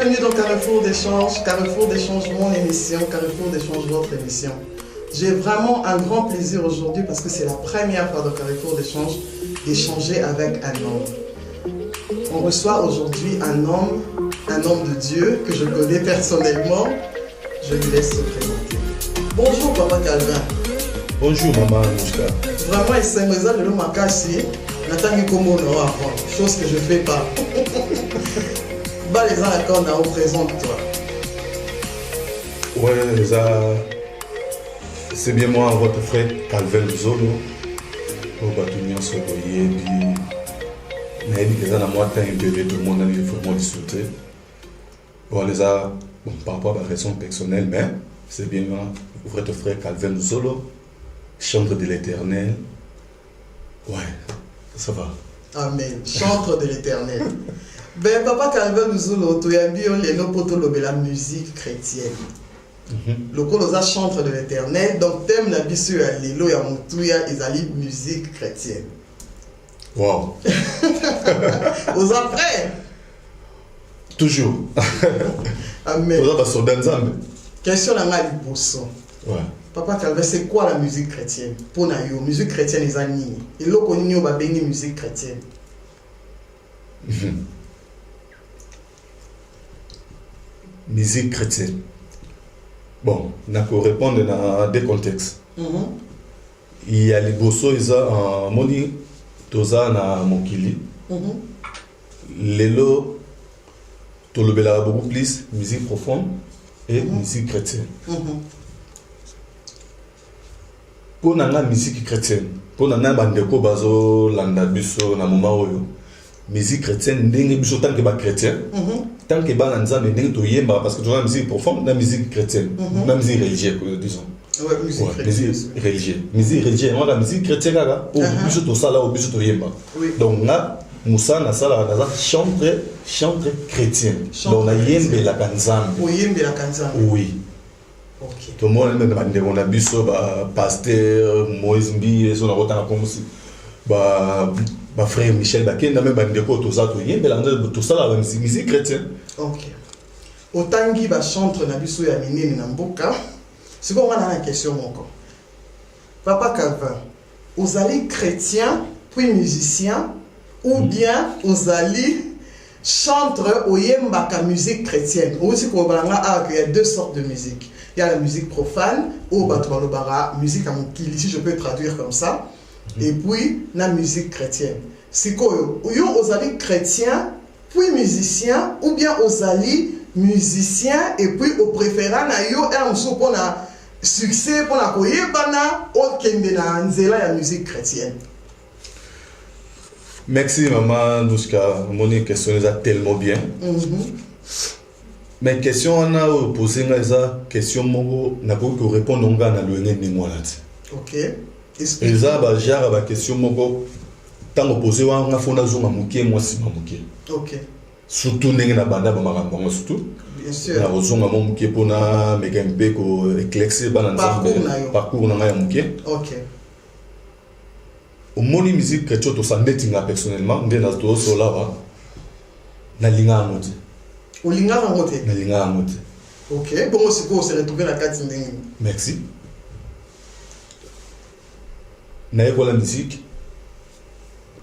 Bienvenue dans Carrefour d'échange, mon émission, Carrefour d'échange, votre émission. J'ai vraiment un grand plaisir aujourd'hui parce que c'est la première fois dans Carrefour d'échange d'échanger avec un homme. On reçoit aujourd'hui un homme de Dieu que je connais personnellement. Je lui laisse se présenter. Bonjour Papa Calvin. Bonjour Maman Mouska. Vraiment, il s'est mis à l'eau makasi. N'attendez comme on aura avant, chose que je ne fais pas. Bah les gens d'accord, on présente toi. Ouais, c'est bien moi, votre frère Calvin Zolo. Au bâtiment sur le et puis il a dit que ça n'a moi tant un bébé, tout le monde a vraiment discuté. Bon, par rapport à la raison personnelle, mais c'est bien moi, votre frère Calvin Zolo, chantre de l'éternel. Ouais, ça va. Amen. Chantre de l'éternel. Ben, Papa Calvin Zolo, tu as bien les noms pour la musique chrétienne. Le colosa chantre de l'éternel, donc thème la bisu à l'élo et à Moutouya, ils allaient musique chrétienne. Wow. Aux après. Toujours. Amen. Aux question à Ngali Bosso. Ouais. Papa Calvin, c'est quoi la musique chrétienne? Pour Nayo, musique chrétienne, ils ont nini. Et là, on y a béni musique chrétienne. Musique chrétienne. Bon, on peut répondre dans deux contextes. Il y a les bossos, ils ont un moni, toza na mokili. Lelo, to le bela beaucoup plus musique profonde et musique chrétienne. Pour la musique chrétienne, pour la bandeko bazo landa biso na moma oyo. Musique chrétienne, ndenge biso tant que ba chrétien. Tant que ba nzambe ndenge to yemba parce que tu la musique profonde, la musique chrétienne, la musique religieuse disons. Ouais, musique religieuse. Musique religieuse, on la musique chrétienne là, au biso to sala, au biso to yemba. Donc là, Moussa na sala na chantre chrétien. Donc na yembe la kanzambe. O yembe la kanzambe. Oui. OK. Tout le monde on a biso ba pasteur Moïse Mbi so na kotana comme si ba frère Michel Bakenda même bandeko to za to yembe la to sala la musique chrétienne. OK. Otangi ba chantre na biso ya minene na mboka. C'est quoi on a une question encore. Papa Calvin, vous allez chrétien puis musicien ou bien vous allez chantre au yembaka musique chrétienne. Aussi qu'on il y a deux sortes de musique. Il y a la musique profane ou batoualobara musique à mon kili, si je peux traduire comme ça. Et puis la musique chrétienne. C'est quoi vous allez chrétien puis musicien ou bien vous allez musicien et puis au préférant na yo un sou pour na succès pour la koyebana au kende na nzela ya musique chrétienne. Merci maman Douska, mon question est tellement bien. Mais question on a posé ça question mongo na ko répondre on na loenge ni moi là. OK. Et ça ba genre ba question mongo tant posé wa nga fona zonga mukie moi si mamukie. OK. Surtout ndenge na banda ba makambo surtout. Bien sûr. Na zonga mo mukie pona mekampe ko éclaircir ba na parcours na ya mukie. OK. Au moni musique que tu as nga personnellement ndé na to so là na linga mote. Au linga mote. Na linga mote. OK. Bon aussi ko se retrouver la carte ndenge. Merci. Na école musique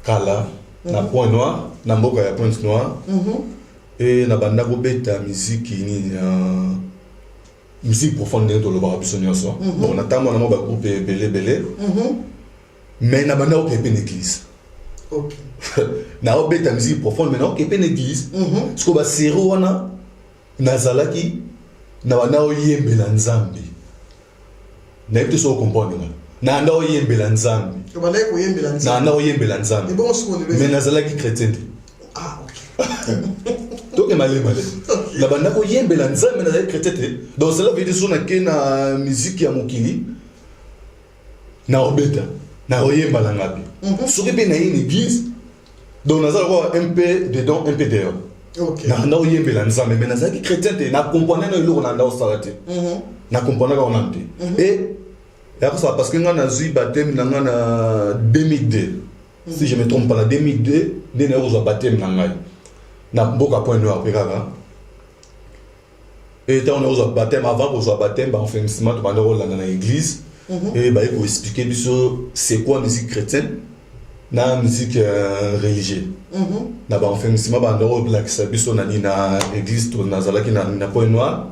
kala na point noir na mboka ya point noir. Et na banda ko beta musique ni musique profonde de l'obra bisonyoso. Bon na tamo na mo ba groupe belé. Mais na banda ko pepe l'église. OK. Na obeta musique profonde mais na ko pepe l'église. Ce ko ba sero wana nazalaki na banda o yembela nzambe. Na ete so comprendre nga. Na anda o yembela nzambe. To banda ko yembela nzambe. Na anda o yembela nzambe. Bon ce qu'on mais nazalaki chrétien. Ah OK. Donc malé. La banda ko yembela nzambe nazalaki chrétien. Donc cela veut dire so na ke na musique ya mokili. Na obeta. Na oyemba la ngapi. Soki pe na une église. Donc nazala ko un peu dedans un peu dehors. OK. Na oyemba la nzambe mais nazalaki chrétien te na comprendre na iloko na ndao salate. Na comprendre ka on te. Et ça parce que ngana zui baptême na ngana 2002. Si je me trompe pas, en 2002, je suis baptême na mboka point noir pe kaka. Et tant on a un baptême, avant qu'on soit baptême, on fait un ciment, on va dans l'église. Et bah, il faut expliquer c'est quoi la musique chrétienne, la musique religieuse. On fait un ciment, on va dans l'église, on a point noir.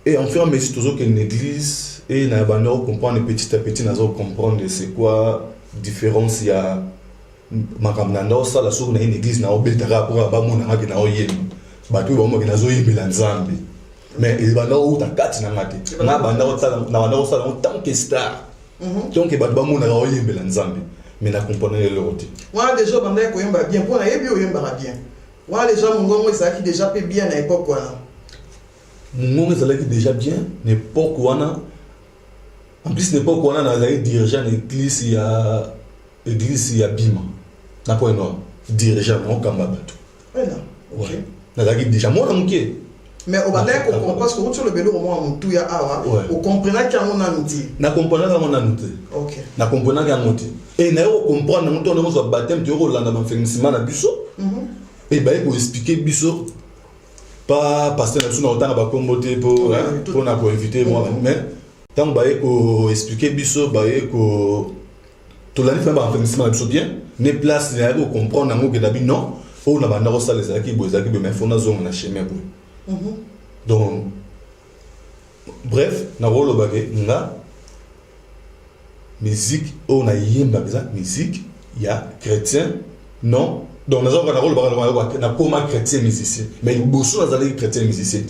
Et en fait, on met toujours qu'une église, et on va comprendre petit à petit, on va comprendre c'est quoi la différence. Il y a une église, on batu ba mo kina zo yibela nzambe mais il va na uta kati na ngati na banda o sala tant que star donc batu ba mo na o yibela nzambe mais na comprendre le route voilà déjà banda ko yemba bien pour na yebi o yemba bien voilà déjà mongongo ezaki déjà pe bien na époque wana mongongo ezalaki déjà bien na époque wana en plus na époque wana na zali dirigeant l'église ya bima na point noir dirigeant on kamba batu voilà OK déjà moi moké mais au bandai qu'on comprend parce que sur le vélo au moins on tout ya awa on comprend qu'il y a mon anti na comprendre mon anti OK na comprendre qu'il y a mon et na comprendre mon tourner mon baptême tu rolanda ma féminissement na biso et bah il faut expliquer biso pas parce que nous on ba comboter pour na pour inviter moi mais tant bah il faut expliquer biso bah il faut tout l'année faire ba féminissement biso bien ne place na pour comprendre ngo que d'habitude non on a banda ko sala ezaki bozaki be mais fona zongo na chemin pour donc bref na rolo bagé nga musique on a yemba ça musique il y a chrétien non donc na zongo na rolo bagé na koma chrétien musicien mais bosso na zali chrétien musicien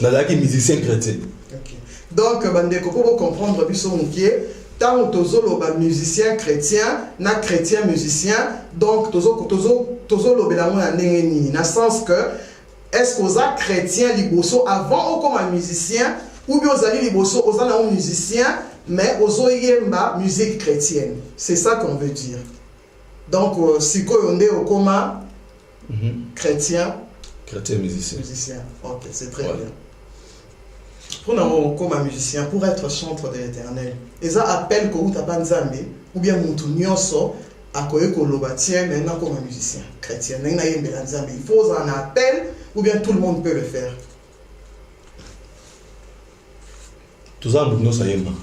na zali musicien chrétien. OK donc bandeko pour comprendre biso mukie tant tozolo ba musicien chrétien na chrétien musicien donc tozo lobela mo na ndenge nini na sens que est-ce que oza chrétien liboso avant o comme musicien ou bien ozali liboso oza na musicien mais ozo yemba musique chrétienne c'est ça qu'on veut dire donc sikoyo nde o koma chrétien musicien OK c'est très bien. Pour nous comme musicien, pour être chanteur de l'Éternel, ils appellent que vous t'appelez Nzambe ou bien Moutou Nyonso à quoi que l'on tient maintenant comme un musicien chrétien. Il faut un appel ou bien tout le monde peut le faire. Tout ça, nous savons.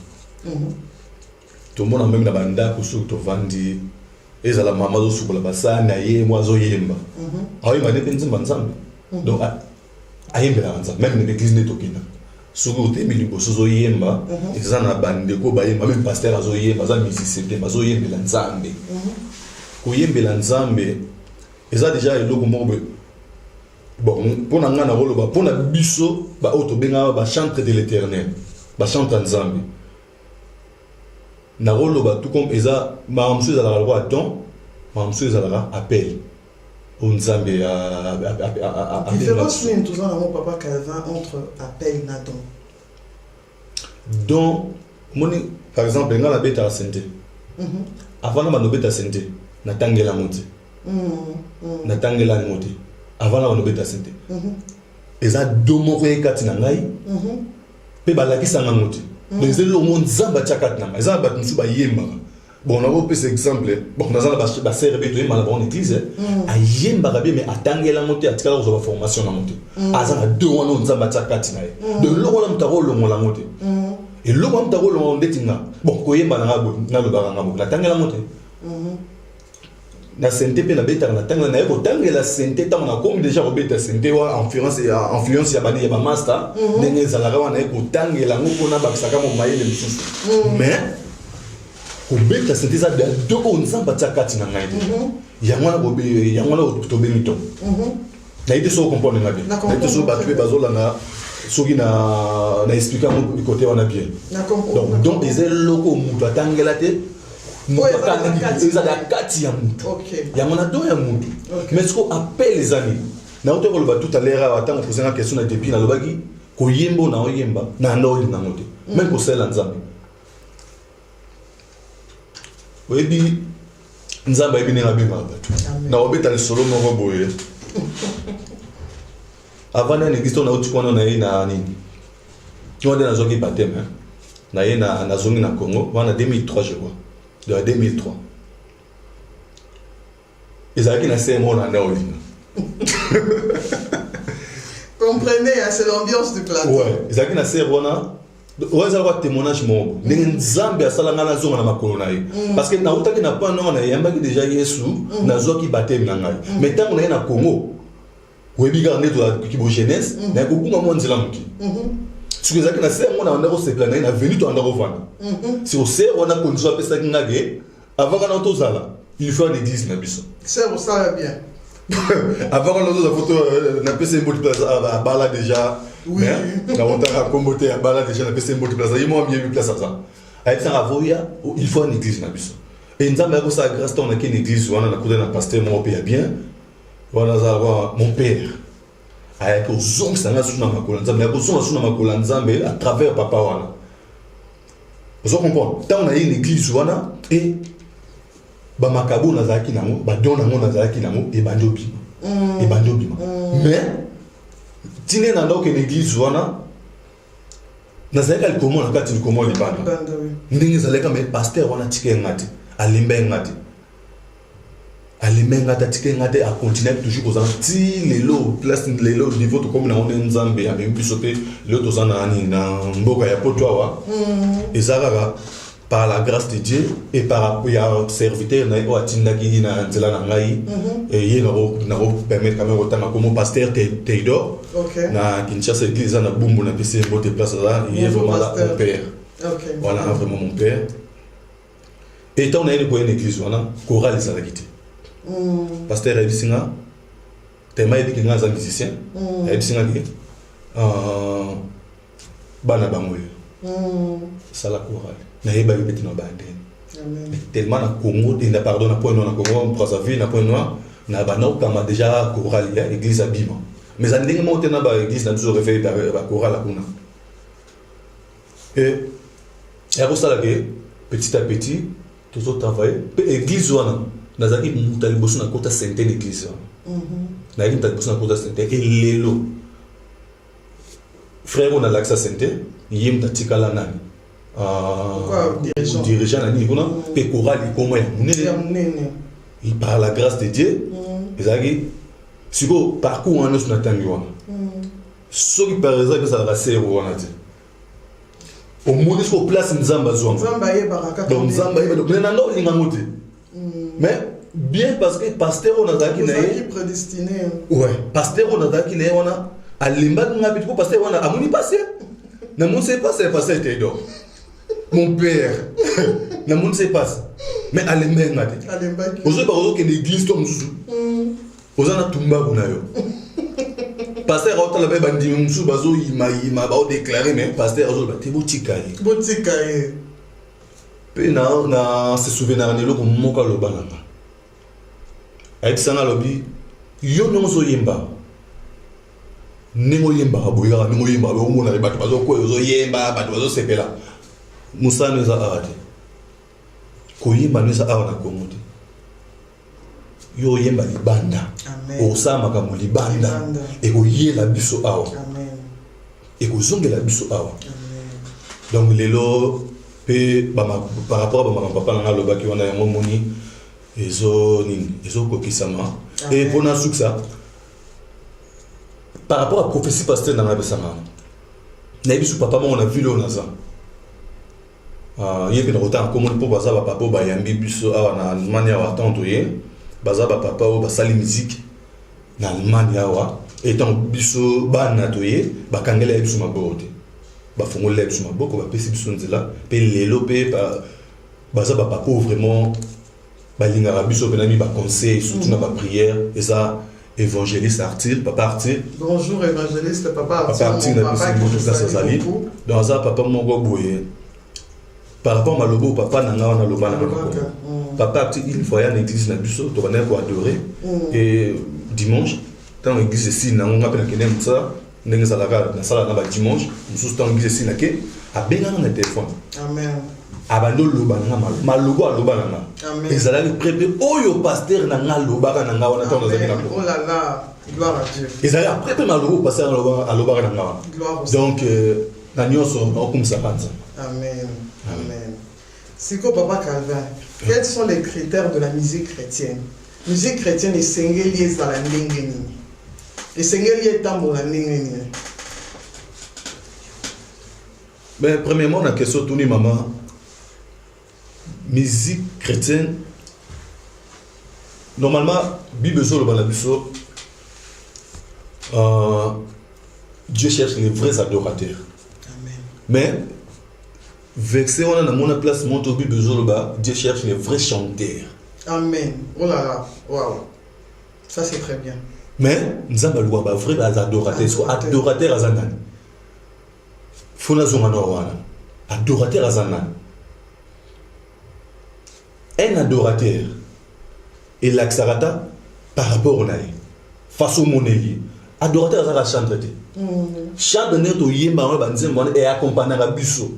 Tout le monde a même la banda pour ceux qui ont vendu. Et ça la maman de sous la bassa naïe moi zoyemba. Ah oui, mais n'est pas Nzambe. Donc ayemba Nzambe même l'église n'est aucune. Souvent tu es mis au sozo yemba et ça na bande ko ba yemba même pasteur azo yemba ça musicien te bazo yemba Nzambe ko yemba Nzambe et ça déjà le logo bon pour na ngana rolo ba pour na biso ba auto benga ba chantre de l'Éternel ba chante Nzambe na rolo ba tout comme eza ma msu za la loi don ma msu za la appel au Nzambe à différence une tout ça mon papa Calvin entre appel na don. Donc par exemple ngala beta la santé avant na beta santé na tangela monte na tangela monte avant na beta santé eza domo ko ekati na ngai pe balakisa nga monte donc c'est le monde Nzambe tchakat na eza ba tmusu ba yemba. Bon, on a un peu exemple. Bon, on a la serre béto et malabon église. A yemba rabé mais attangé la montée à tika la formation la montée. Azana deux ans on zamba tchakati nae. De l'eau on taro le mon la montée. Et l'eau on taro le mon détinga. Bon, koyemba na ngabo na le baranga mo. La tangé la montée. Na santé pe na beta na tangé na ko tangé la santé ta on a comme déjà robeta santé wa influence ya bani ya ba master. Ndenge zalaka wana ko tangé la ngoko na bakisaka mo mayele misusu. Mais Obeta c'était ça de deux on Nzambe tchakati na ngai. Yangwana bobe yangwana to benito. Na ite so comprendre ngabe. Na ite so batwe bazola na soki na expliquer mon côté on a bien. Donc ils est loko mutu atangela te. Mutu atangela za da kati ya mutu. Yangwana do ya mutu. Mais ce qu'on appelle les amis. Na oto ko le tout à l'heure attendre poser une question na depuis na lobaki ko yembo na oyemba na ndo na ngote. Même ko sela Nzambe. Oui, Nzambe ibine ngabima batu. Na obeta le solo moko boye. Avant na ngisto na utikwana na ina nini. Twande na zoki baptême. Na ina na zongi na Congo, wana 2003 je crois. De 2003. Ezaki na semo na olinga. Comprenez, hein, c'est l'ambiance du plateau. Ouais, ezaki na ser wana. Ouais, ça va témoignage mon. Ndenge Nzambe asala ngana zonga na makolo na ye. Parce que na utaki na pa non na yambaki déjà Yesu na zoki batem na ngai. Mais tant on est na Congo. Webi garne to ki bo jeunesse, na ko kunga mo nzela muki. Ce que ezaki na ser mona na ko se planer na venu to andako vana. Si au ser wana ko nzo pesa ngage avant kana to zala. Il faut une église na biso. C'est pour ça bien. Avant qu'on ait la photo, on a passé un mot de place à Bala déjà. Oui. On a comboté à Bala déjà, on a passé un mot de place. Il m'a mis une place à ça. Avec ça, il faut une église. Et nous avons ça grâce à une église, on a coudé un pasteur, mon père bien. On a mon père. Avec aux hommes, ça n'a pas de macola. Nous avons besoin de macola à travers papa. Vous comprenez? Tant on a une église, et ba makabo nazaki nango ba don nango nazaki nango e bandi obima mais tine na ndoko en église wana nazaka likomo na kati likomo libanda ndenge zaleka mais pasteur wana tike ngati alimbe ngati tike ngati a continuer toujours aux ti lelo place lelo niveau to comme na on nzambe a même biso pe lelo to zana ni na mboka ya potwa ezaka par la grâce de Dieu et par un serviteur na atindaki na nzela na ngai et il na permettre quand même autant comme pasteur Théodore na Kinshasa église na bumbu na pc mbote place là il est vraiment là mon père. Voilà vraiment mon père. Et tant on a une église voilà chorale ça la quitté. Pasteur Ebisinga tema ebi kinga za musicien Ebisinga ki bana bangoyo ça la chorale. Tellement na Congo, il pardon na point noir na Congo, Brazzaville na point noir, na bana kama déjà chorale ya église abima. Mais ça ndenge monte na ba église na toujours réveil ba chorale kuna. Et pour ça là que petit à petit tous autres travailler, église wana nazaki mutali bosu na kota sainte église. Na yaki mutali bosu na kota sainte et lelo. Frère on a l'accès sainte, yim tatikala nani. Dirigeant à niveau et chorale il par la grâce de Dieu si vous parcours en nous n'attendons ce qui par exemple ça va ser au moins sur place Nzamba donc Nzamba donc mais bien parce que pasteur on a qui prédestiné ouais pasteur on a qui on a à l'imbac n'a pasteur on a amoni passé n'a mon sait pas c'est pasteur Théodore. Mon père, le monde ne sait pas ça. Mais à l'émec, aujourd'hui, par exemple, l'église tombe sous. Aujourd'hui, on a tout le monde. Pasteur, on a dit il m'a déclaré, mais pasteur, aujourd'hui, tu es botikaye. Botikaye. Puis, on se souvient de l'eau comme Moka Lobanama. Avec ça, on a lobby. Yo non so yemba. Nengo yemba, aboya, nengo yemba, au monde, on a battu, quoi, yo yemba, battu, c'est là. Moussa nous a arrêté. Koyemba nous a arrêté. Yo yemba libanda. Osama kama libanda. Et koye la biso awa. Et kozonge la biso awa. Donc lelo par rapport à ma papa na loba ki wana yango moni ezo kokisama. Et pour na ça par rapport à prophétie pasteur dans la besanga. Na biso papa on a vu le naza. Il y a autant comme pour bazaba papa ba yambi biso awa na Allemagne awa tanto ye bazaba papa o basali musique na Allemagne awa etant biso bana toye ba kangela biso mabode ba fongola biso maboko ba pesi biso nzela pe lelo pe bazaba papa vraiment ba lingara biso pe na mi ba conseil surtout na ba prière et ça évangéliste Arthur papa Arthur bonjour évangéliste papa Arthur na biso ça sazali dans ça papa mongo boye. Par rapport à Malobo, papa n'a pas de papa, il faut aller à l'église, tu vas adorer. Et dimanche, dans l'église ici, on a appelé ça, on a dit dimanche, nous sommes dans l'église ici, on a bien un téléphone. Amen. Abando loba na malobo aloba na. Ezala préparé oyo pasteur na nga loba na nga wana tona zaki na. Oh là là, gloire à Dieu. Ezala préparé malobo pasteur aloba na nga. Donc na nyonso na comme ça panza. Amen. Amen. C'est quoi papa Calvin? Quels sont les critères de la musique chrétienne? Musique chrétienne est singeli dans la ndenge nini? Et Seigneur est tambour la nini. Ben, premièrement, la question de maman, musique chrétienne, normalement, Bible Dieu cherche les vrais adorateurs. Amen. Mais, vexé, on a mon place, mon Bible Dieu cherche les vrais chanteurs. Amen. Oh là là, waouh. Ça c'est très bien. Mais, nous avons le vrai adorateur. Adorateur à Zanan. Adorateur à Zanan. Un adorateur et l'axarata par rapport au naï. Face au monnaie. Adorateur à la chantre. Chante net au yéma et accompagné à Busso.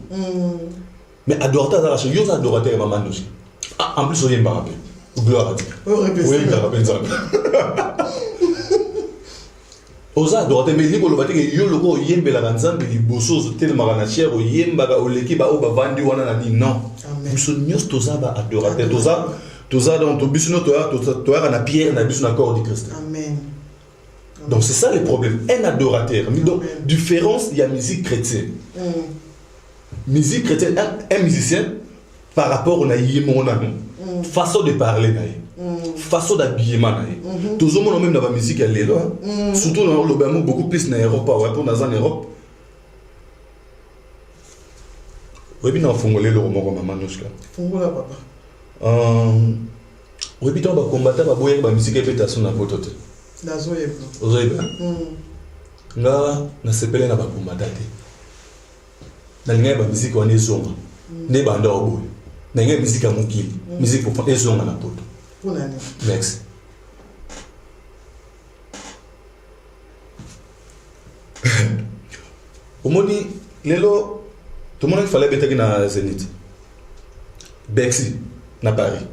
Mais adorateur à la chantre. Yo adorateur maman aussi. En plus, au yéma. Gloire à Dieu. Oui, oza adorateur mais li koloba te ke yo loko oyembela nzambe liboso ozotelema na chair oyembaka oleki ba o bavandi wana na ni non biso nyonso toza ba adorateur toza dans biso no toyaka na pierre na biso na corps du Christ. Amen. Donc c'est ça le problème, un adorateur. Donc différence il y a musique chrétienne. Musique chrétienne, un musicien par rapport au yémona façon de parler façon d'habillement tout le monde même dans la musique elle est là surtout dans le Lobamo beaucoup plus dans l'Europe pour dans en Europe oui bien fongolé le roman maman noska fongola papa oui bien on va combattre ba boyer ba musique pétation na potote nazo yebo ozoyeba nga na sepele na ba combattre na linga ba musique on est zonga ne banda oboy na linga musique à mokili musique pour faire zonga na poto. Merci. Au moins, lelo, tout le monde fallait bêter na Zénith. Bexi, na Paris.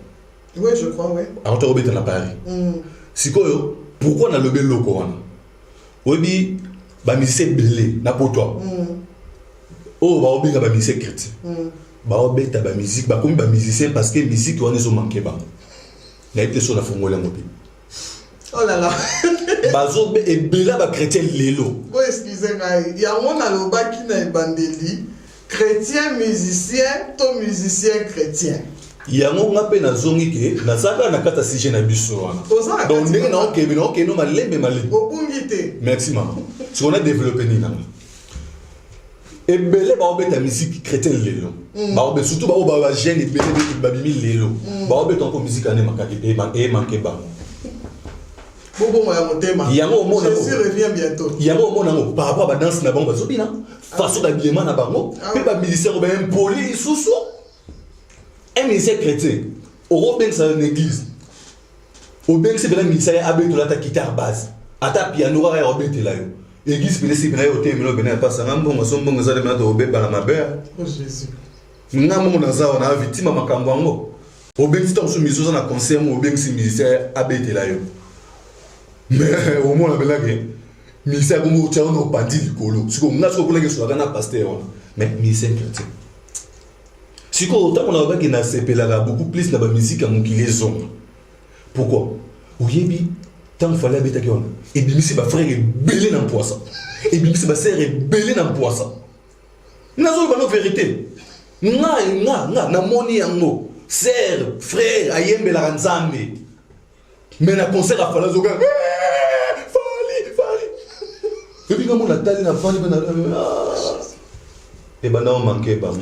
Oui, je crois, oui. Alors, tu as na Paris. Si quoi, pourquoi na lobé loko wana? Oui, ba musicien belé na poto. Oh, ba obi ba musicien chrétien. Ba obi ta ba musique, ba comme ba musicien parce que musique wana zo manqué ba. Il a été sur la fongola mobile. Oh là là. Bazo et bela ba chrétien lelo. Oh excusez-moi, il y a mon aloba qui n'a bandeli chrétien musicien, to musicien chrétien. Il y a mon appel na zongi ke na saka na kata sije na biso wana. Donc ndenge na okebe na okeno malembe malembe. Obungite. Merci maman. Si on a développé ni nanga. Et belé ba obeta musique chrétienne lelo. Ba obé surtout ba oba jeune et belé ba bimi lelo. Ba obé ton musique ané makaki et manqué ba. Bobo ya motema. Jésus revient bientôt. Il y a un moment par rapport à la danse na bango bazobina façon d'habillement na bango pe ba musicien ba impoli sous un musicien chrétien au ben ça une église. Au ben c'est bien musicien abeto la ta guitare basse. Ata piano wa ya obete la yo. Église peut laisser bien au thème là ben pas ça ngambo masombo ngazale na to be ba ma belle. Oh Jésus. Ngambo na za na victime makambo ngo. Au ben c'est on miso na concert au ben c'est musicien abete la yo. Mais au moins la blague musicien comme au tient au pandi likolo. Si comme na so pour que soit na pasteur mais musicien chrétien. Si quoi autant on a pas que na sepela beaucoup plus na ba musique à mon qui les ont. Pourquoi? Oyebi tant qu'il fallait habiter on et bien c'est ma frère est belé dans poisson et bien c'est ma sœur est belé dans poisson nazo ba no vérité na moni yango sœur frère ayembe la nzambe mais na concert a fala zoga fali et puis comme on a tali na fali na et bana manqué ba en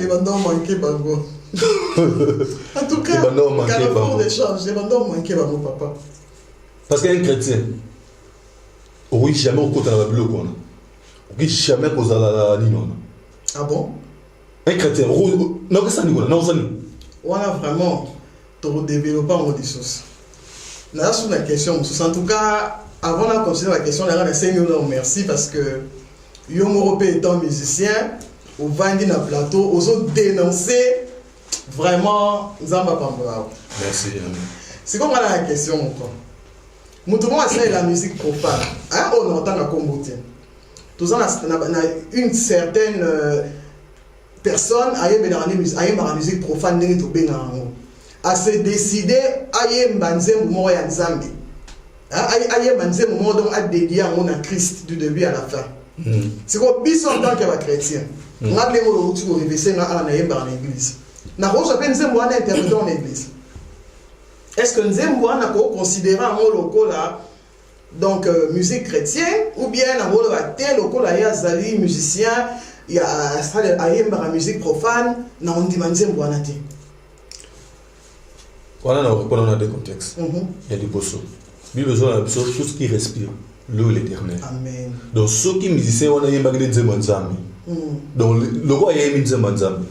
tout cas carrefour d'échange les bandes manqué ba mon papa. Parce qu'un chrétien, oui, jamais au côté de la Bible, oui, jamais posé la ligne. Ah bon? Un chrétien, non, que ça, non, ça, on a vraiment développé en mode sauce. Là, sur la question, en tout cas, avant de considérer la question, on a Seigneur, merci parce que Yom Européen étant musicien, au Vandi na plateau, aux autres dénoncer vraiment Zamba Pamboa. Merci. C'est comme la question encore. Nous devons essayer la musique profane. On entend la comboté. Tout ça, une certaine personne a une musique profane à se décider à y banzer moya nzambe. ayemba nzembo moko donc adédié yango na Christ du début à la fin. C'est quoi biso en tant que chrétien. Nga blengo lo uti ko revese nga ala na yemba na église. Na ko so pe nzembo ana interpréter en église. Est-ce que nzembo ana ko considérer en lokola donc musique chrétienne ou bien na rôle tel lokola ya zali musicien ya ayemba la musique profane na on dit nzembo ana te. Voilà, on a des contextes. Il y a des bossos. Bible besoin de tout ce qui respire, l'eau et l'éternel. Amen. Donc ceux qui musiciens on a yemba de nzembo nzambe. Donc le roi yemba nzembo nzambe.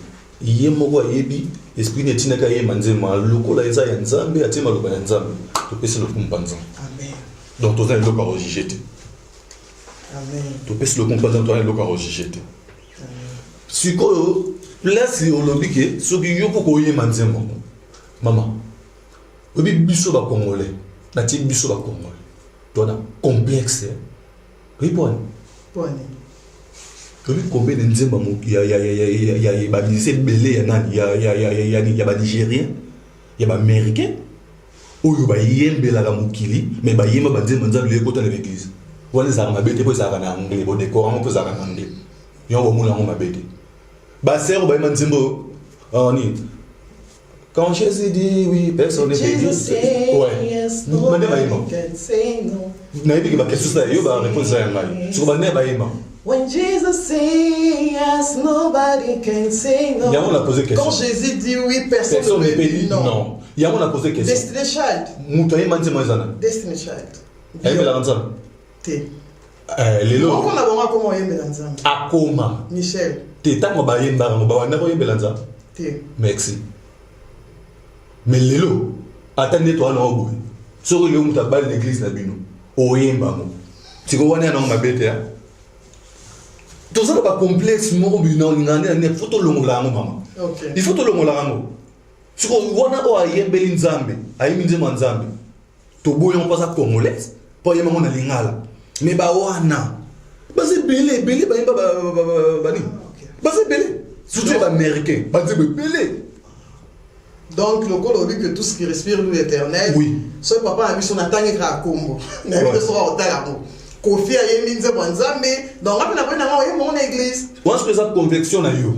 Yemba roi yebi esprit ne tina ka yemba nzembo lokola eza ya nzambe atima lokola ya nzambe. To pesa le kumpanza. Amen. Donc toi le lokola rejeté. Amen. To pesa le kumpanza toi le lokola rejeté. Siko place au lobby que ceux qui yo pour yemba nzembo. Maman. Obi biso ba congolais. Na ti biso ba congolais. Toi complexe. Oui bon. Bon. Obi combien de nzemba mo ya ba lycée belé ya nani ya ba nigérien, ya ba américain. Oyo ba yembela la mukili, mais ba yemba ba nzemba nzambe le kota na l'église. Wana za mabete po za na anglais, bo décor mo po za na anglais. Yo bo mula ngo mabete. Ba sero ba nzembo ni quand Jésus dit oui, personne ne peut dire. Ouais. Nous demandons à Ima. N'a pas dit que question ça, yo ba réponse à Ima. Sur ba ne ba Ima. When Jesus say yes, nobody can say no. Yamon a posé question. Quand Jésus dit oui, personne ne peut dire non. Yamon a posé question. Destiny Child. Mutaye manzi mazana. Destiny Child. Aime la nzambe. Te. Lelo. On a bon comment aime la nzambe. Akoma. Michel. Te tango ba yemba ngo ba wana ko yemba la nzambe. Te. Merci. Mais lelo, attendez toi non boy. Soko le muta bal l'église na bino. Oyemba mo. Tiko wana na mabete ya. Tout ça pas complexe mo bino ngane ne photo longola ngo mama. OK. Il faut to longola ngo. Soko wana o ayembeli nzambe, ayimi nzembo nzambe. To boyo pas ça congolaise. Po yema mona lingala. Mais ba wana. Ba se belé ba yemba ba ni. Ba se belé. Surtout les américains, ba se belé. Donc, le col dit que tout ce qui respire l'éternel, oui. Ce papa a vu son attaque à Congo. Il a vu son attaque. Kofi a yémi nze bonzambe. Donc, après, on a eu mon église. On se fait ça conviction à yo.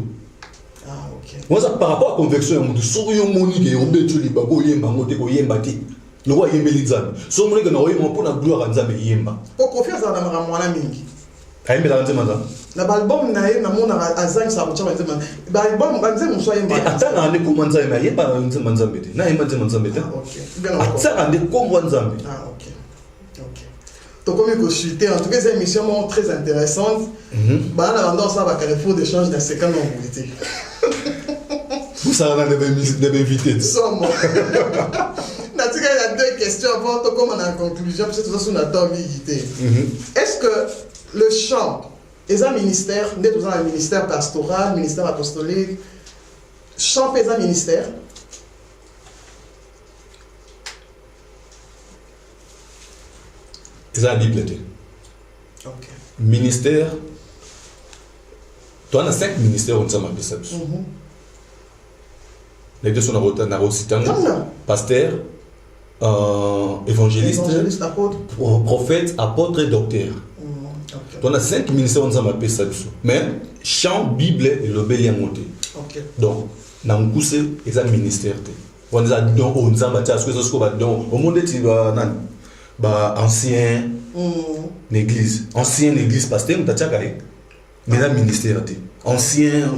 Ah, ok. On se par rapport à conviction, on dit sur yo moni que on betu li babo yemba ngote ko yemba ti. Le roi yemba lizambe. So moni que na oyemba pour na gloire nzambe yemba. Ko kofi za na mwana mingi. Ayemba la nzambe. Na album na ye na mona azang sa kucha nzema. Ba album banze mso yemba. Atanga ande ko nzambe yemba nzambe nzambe te. Na yemba nzambe te. OK. Atanga ande ko nzambe. Ah, OK. OK. Donc comme consulter en tout cas c'est une émission très intéressante. Bah on a tendance à carrefour d'échange dans ces cas non mobilité. Vous ça on des invités. Somme. Na tu il y a deux questions avant tout comme on a en conclusion parce que tout ça sur notre ambiguïté. Est-ce que le chant est un ministère, n'est pas un ministère pastoral, ministère apostolique, chant est un ministère? C'est la Bible. OK. Ministère. Toi, on a 5 ministères où nous sommes appelés. Les deux sont dans pasteur, évangéliste, apôtre, prophète, apôtre et docteur. Toi, on a 5 ministères où nous sommes appelés. Mais chant, Bible et le béliamoté. Donc, dans le coup, c'est un ministère. On a don au Nzamba, parce que c'est ce qu'on va don. Au monde, tu vas ancien église, ancienne église pasteur, on t'a tchaké. Mais là, ministère, ancien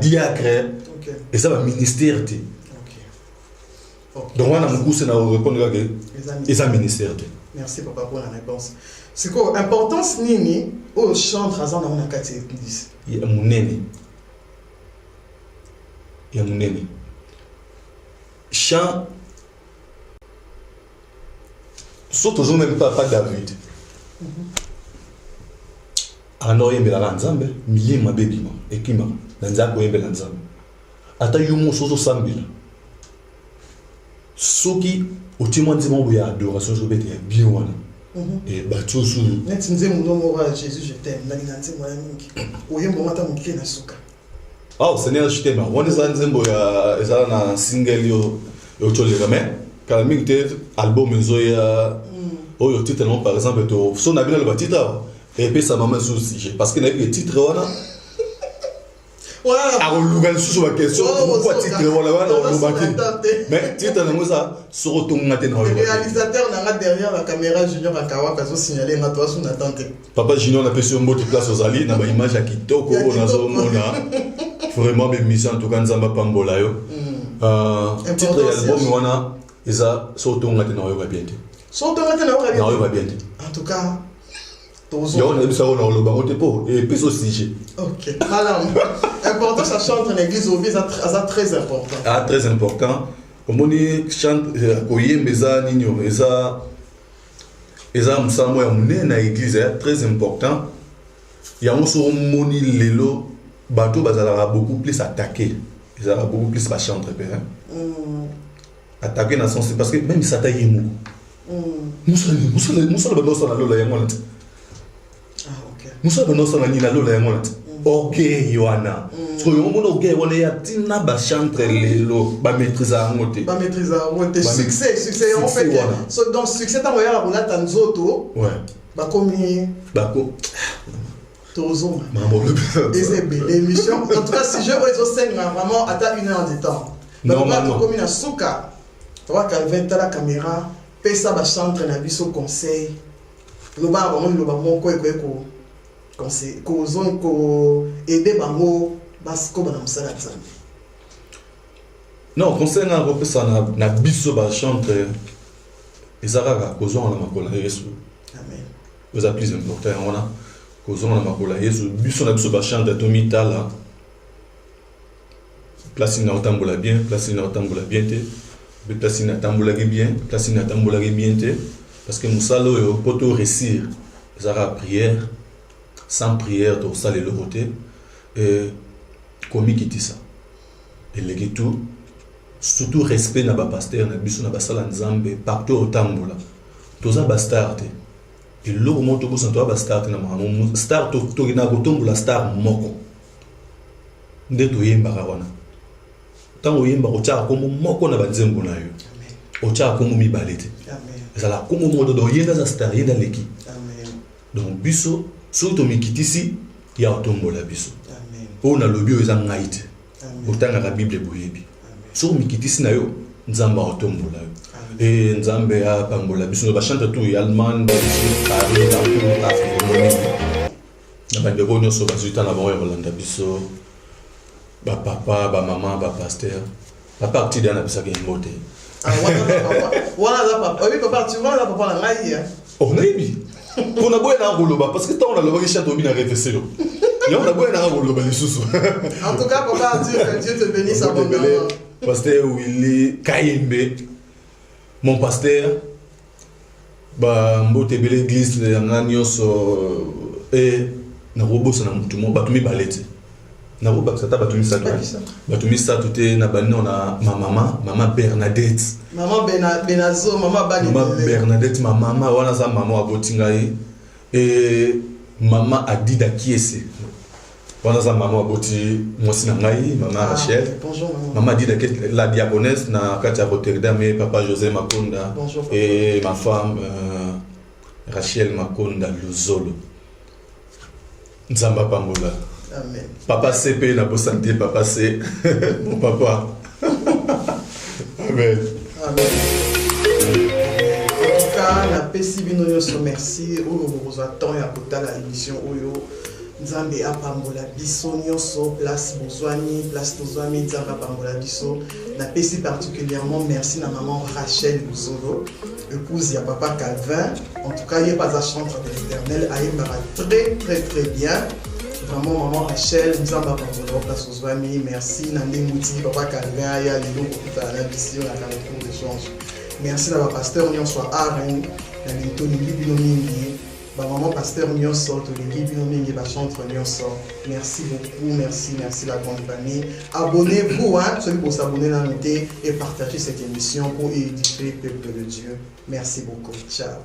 diacre, et ça va ministère. Donc, on a un coup, c'est dans le répondre et ça ministère. Merci papa pour la réponse. C'est quoi l'importance nini au chant razan dans la catégorie église? Il y a mon nene. Il y a mon nene. Chant. Sauf toujours même pas David. Alors il y a la nzambe, milima bebima, ekima, nanzako yembe la nzambe. Ata yumo soso sambila. Soki otima nzima boya adoration so bete bien wana. Et batu su. Net nzemu no mora Jésus je t'aime, na nganze mwana mingi. Oyembo mata mukile na suka. Ah, Seigneur je t'aime. Wani za nzembo ya ezala na single yo tolera mais quand mingi te album ezo ya oh le titre non par exemple to son abi na le titre et puis sa maman sous sujet parce que na le titre wana voilà a lugal sous la question pourquoi titre wana mais titre na moza sur to ngate na le réalisateur na derrière la caméra Junior Akawa kazo signaler na toi sous attente papa Junior na pesi mbote place aux ali na ba image ya kitoko na zo mona vraiment be mission en tout cas nzamba pambola yo titre ya album wana eza so to ngate na yo ba bien so to ngate na yo ba bien en tout cas il on a vu ça on a le baron pour et puis au sujet. OK. Voilà. Important ça chante en église au vise ça très important. Ah très important. Comme on dit chante koye meza ninyo eza msamo ya mune na église très important. Il y a aussi moni lelo bateau bazala beaucoup plus attaqué. Ils ont beaucoup plus ba chanter père. Attaqué dans le sens parce que même ça taille mou. Musala ba nosa na lola ya mwana. Musa bano sana nina lola yango nati OK Yohana so yo mono OK wona ya tina ba chanter lelo ba maîtriser ngote succès en fait so dans succès ta moya la tanzoto ouais ba komi bako tozo maman et c'est l'émission en tout cas si je vois les scènes vraiment à 1 heure de temps normalement comme na suka toi Calvin ta la caméra pesa ba chanter na biso conseil lo ba moko eko conseil ko aider bango basko bana musala nzambe non conseil na repesa na biso ba chanter ezaka kozwa na makola Yesu amen vous êtes plus important on kozwa na makola Yesu biso na biso ba chanter to mitala place na otambola bien place na otambola bien te place na tambola bien place na tambola bien te parce que musalo yo poto réussir ezaka prière. Sans prière, tout ça, les côté et comme qui dit ça. Et les tout, surtout respect na ba pasteur na biso na basala nzambe partout au tambola. Tout ça ba start. Et le moment to bosa to ba start na mamu start to na ko tombola star moko. Nde to yemba wana. Tango yemba ko cha ko moko na banzembo na yo. O cha ko mi balete. Amen. Ça la ko mo do yenda za star yenda leki. Amen. Donc biso surtout mikitisi ya otombola biso amen ona lobi oza ngaite otanga ka bible boyebi so mikitisi na yo nzamba otombola et nzambe ya pambola biso ba chante tout allemand parler dans tout afrique na ba de bonyo so bazuta na ba Rolanda biso ba papa ba maman ba pasteur ba parti dana bisa ke mbote wala papa oui papa tu vois la papa na ngai on a ébi on a beau na roloba parce que tant on a le chante au mina réfléchir là on a beau na roloba les sous en tout cas papa Dieu te bénisse abondamment pasteur Willy Kayembe mon pasteur ba mbote bele église na nyonso et na robosa na mutu mo batumi balete na roba ça ta batumi ça tout est na banno na maman Bernadette maman Benazo maman Bernadette ma maman wana za maman abotingai et maman Adida Kiese wana za maman aboti mosi na ngai maman Rachel bonjour maman Adida la diaconesse na kati ya Rotterdam et papa José Makonda et ma femme Rachel Makonda Luzolo Nzamba pambola. Amen. Papa CP na bo santé papa c'est mon papa. Amen. Amen. En tout cas, na pesi bino nyonso merci oyo bokozwa temps ya kotala émission oyo Nzambe apambola biso nyonso place bozwani place tozwami Nzambe apambola biso na pesi particulièrement merci na maman Rachel Luzolo épouse ya papa Calvin en tout cas il est pas à chantre de l'Éternel ayembara très bien vraiment maman Rachel Nzambe apambola place tozwami merci na ndemouti papa Calvin ya lelo kokutana na biso na carrefour d'échange merci na pasteur nyonso Aaron na litoni bino mingi maman pasteur nyonso to lingi bino mingi ba chantre nyonso merci beaucoup merci la grande famille abonnez-vous celui pour s'abonner la noter et partager cette émission pour édifier le peuple de Dieu merci beaucoup ciao.